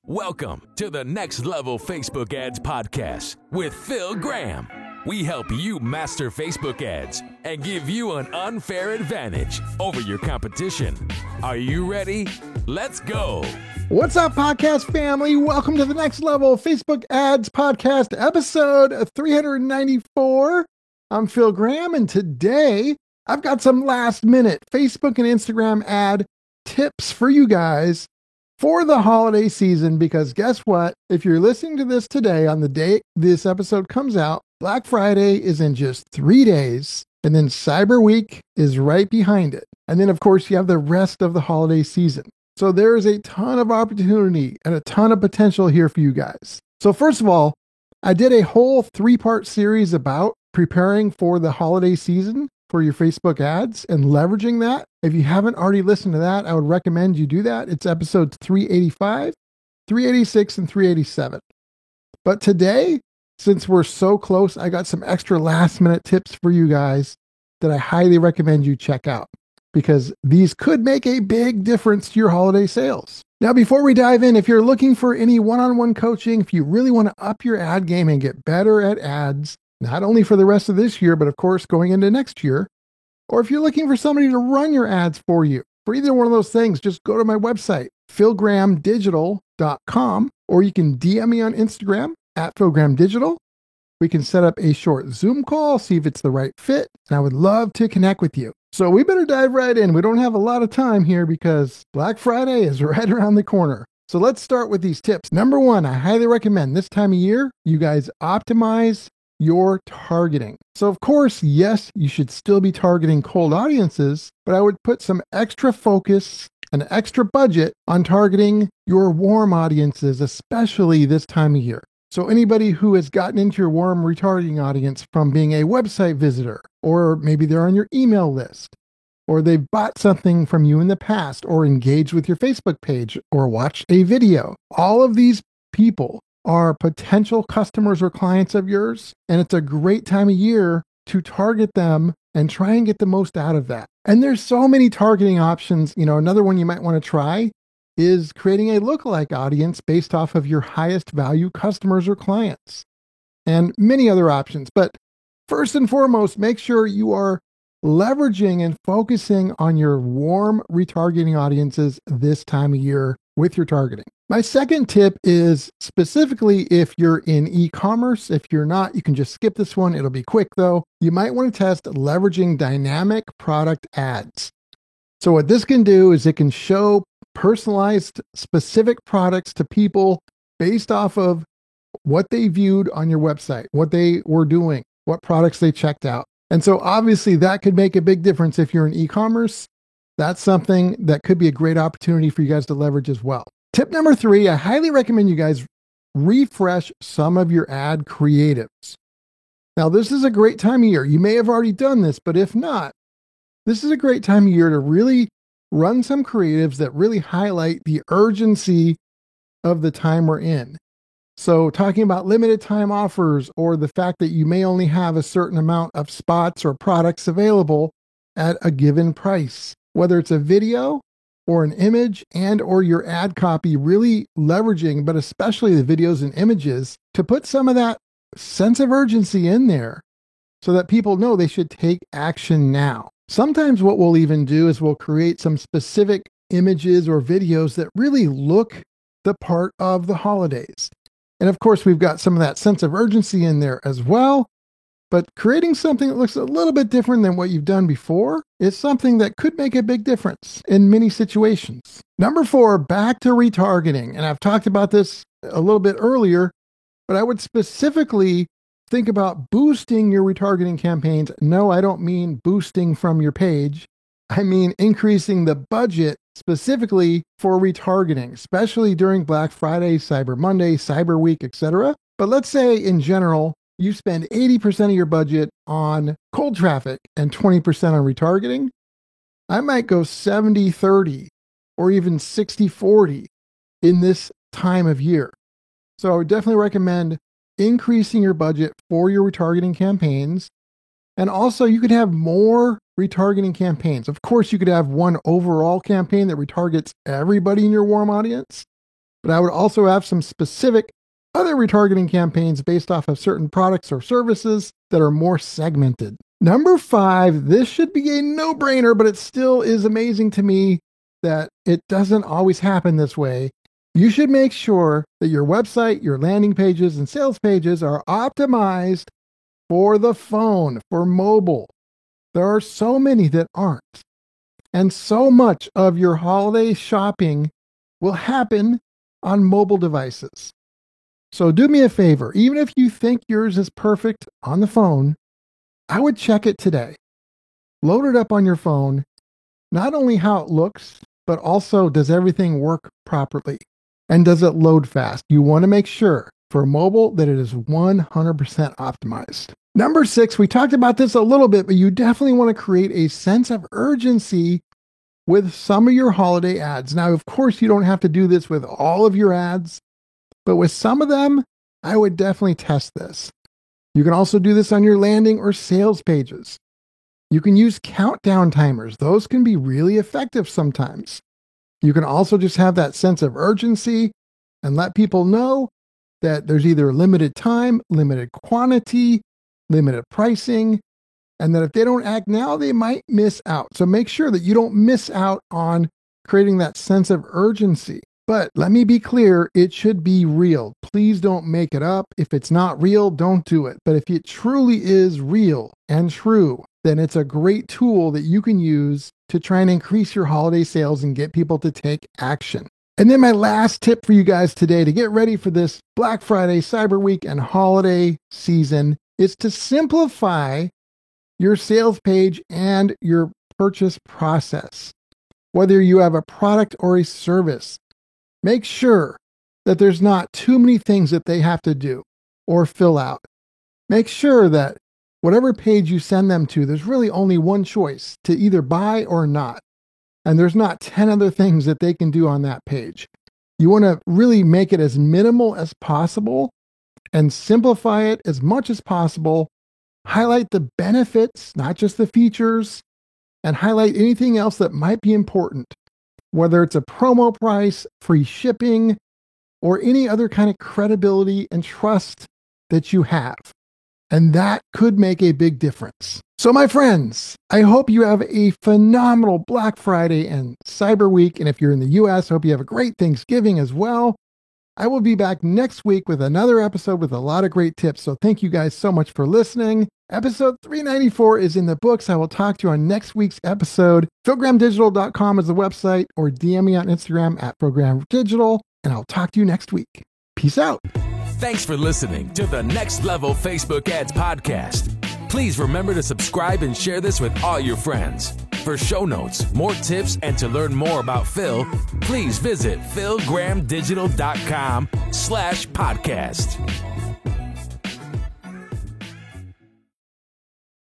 Welcome to the Next Level Facebook Ads Podcast with Phil Graham. We help you master Facebook ads and give you an unfair advantage over your competition. Are you ready? Let's go. What's up, podcast family? Welcome to the Next Level Facebook Ads Podcast, episode 394. I'm Phil Graham, and today I've got some last-minute Facebook and Instagram ad tips for you guys for the holiday season, because guess what? If you're listening to this today on the day this episode comes out, Black Friday is in just 3 days, and then Cyber Week is right behind it. And then, of course, you have the rest of the holiday season. So there is a ton of opportunity and a ton of potential here for you guys. So first of all, I did a whole 3-part series about preparing for the holiday season for your Facebook ads and leveraging that. If you haven't already listened to that, I would recommend you do that. It's episodes 385, 386, and 387. But today, since we're so close, I got some extra last-minute tips for you guys that I highly recommend you check out, because these could make a big difference to your holiday sales. Now, before we dive in, if you're looking for any one-on-one coaching, if you really want to up your ad game and get better at ads, not only for the rest of this year, but of course going into next year, or if you're looking for somebody to run your ads for you, for either one of those things, just go to my website, philgrahamdigital.com, or you can DM me on Instagram at philgrahamdigital. We can set up a short Zoom call, see if it's the right fit, and I would love to connect with you. So we better dive right in. We don't have a lot of time here because Black Friday is right around the corner. So let's start with these tips. Number one, I highly recommend this time of year, you guys optimize your targeting. So of course, yes, you should still be targeting cold audiences, but I would put some extra focus and extra budget on targeting your warm audiences, especially this time of year. So anybody who has gotten into your warm retargeting audience from being a website visitor, or maybe they're on your email list, or they've bought something from you in the past, or engaged with your Facebook page, or watched a video. All of these people are potential customers or clients of yours, and it's a great time of year to target them and try and get the most out of that. And there's so many targeting options. You know, another one you might want to try is creating a lookalike audience based off of your highest value customers or clients, and many other options. But first and foremost, make sure you are leveraging and focusing on your warm retargeting audiences this time of year with your targeting. My second tip is specifically if you're in e-commerce. If you're not, you can just skip this one. It'll be quick though. You might want to test leveraging dynamic product ads. So what this can do is it can show personalized specific products to people based off of what they viewed on your website, what they were doing, what products they checked out. And so obviously that could make a big difference if you're in e-commerce. That's something that could be a great opportunity for you guys to leverage as well. Tip number 3, I highly recommend you guys refresh some of your ad creatives. Now, this is a great time of year. You may have already done this, but if not, this is a great time of year to really run some creatives that really highlight the urgency of the time we're in. So talking about limited time offers, or the fact that you may only have a certain amount of spots or products available at a given price, whether it's a video or an image and or your ad copy, really leveraging, but especially the videos and images, to put some of that sense of urgency in there so that people know they should take action now. Sometimes what we'll even do is we'll create some specific images or videos that really look the part of the holidays. And of course, we've got some of that sense of urgency in there as well. But creating something that looks a little bit different than what you've done before is something that could make a big difference in many situations. Number 4, back to retargeting. And I've talked about this a little bit earlier, but I would specifically think about boosting your retargeting campaigns. No, I don't mean boosting from your page. I mean increasing the budget specifically for retargeting, especially during Black Friday, Cyber Monday, Cyber Week, etc. But let's say in general, you spend 80% of your budget on cold traffic and 20% on retargeting. I might go 70-30 or even 60-40 in this time of year. So I would definitely recommend increasing your budget for your retargeting campaigns. And also you could have more retargeting campaigns. Of course, you could have one overall campaign that retargets everybody in your warm audience. but I would also have some specific other retargeting campaigns based off of certain products or services that are more segmented. Number 5, this should be a no-brainer, but it still is amazing to me that it doesn't always happen this way. You should make sure that your website, your landing pages, and sales pages are optimized for the phone, for mobile. There are so many that aren't. And so much of your holiday shopping will happen on mobile devices. So do me a favor, even if you think yours is perfect on the phone, I would check it today. Load it up on your phone, not only how it looks, but also does everything work properly? And does it load fast? You want to make sure for mobile that it is 100% optimized. Number 6, we talked about this a little bit, but you definitely want to create a sense of urgency with some of your holiday ads. Now, of course, you don't have to do this with all of your ads, but with some of them, I would definitely test this. You can also do this on your landing or sales pages. You can use countdown timers. Those can be really effective sometimes. You can also just have that sense of urgency and let people know that there's either limited time, limited quantity, limited pricing, and that if they don't act now, they might miss out. So make sure that you don't miss out on creating that sense of urgency. But let me be clear, it should be real. Please don't make it up. If it's not real, don't do it. But if it truly is real and true, then it's a great tool that you can use to try and increase your holiday sales and get people to take action. And then my last tip for you guys today to get ready for this Black Friday, Cyber Week, and holiday season is to simplify your sales page and your purchase process. Whether you have a product or a service, make sure that there's not too many things that they have to do or fill out. Make sure that whatever page you send them to, there's really only one choice to either buy or not. And there's not 10 other things that they can do on that page. You want to really make it as minimal as possible and simplify it as much as possible. Highlight the benefits, not just the features, and highlight anything else that might be important, whether it's a promo price, free shipping, or any other kind of credibility and trust that you have. And that could make a big difference. So my friends, I hope you have a phenomenal Black Friday and Cyber Week. And if you're in the US, I hope you have a great Thanksgiving as well. I will be back next week with another episode with a lot of great tips. So thank you guys so much for listening. Episode 394 is in the books. I will talk to you on next week's episode. PhilGrahamDigital.com is the website, or DM me on Instagram at PhilGrahamDigital, and I'll talk to you next week. Peace out. Thanks for listening to the Next Level Facebook Ads Podcast. Please remember to subscribe and share this with all your friends. For show notes, more tips, and to learn more about Phil, please visit PhilGrahamDigital.com/podcast.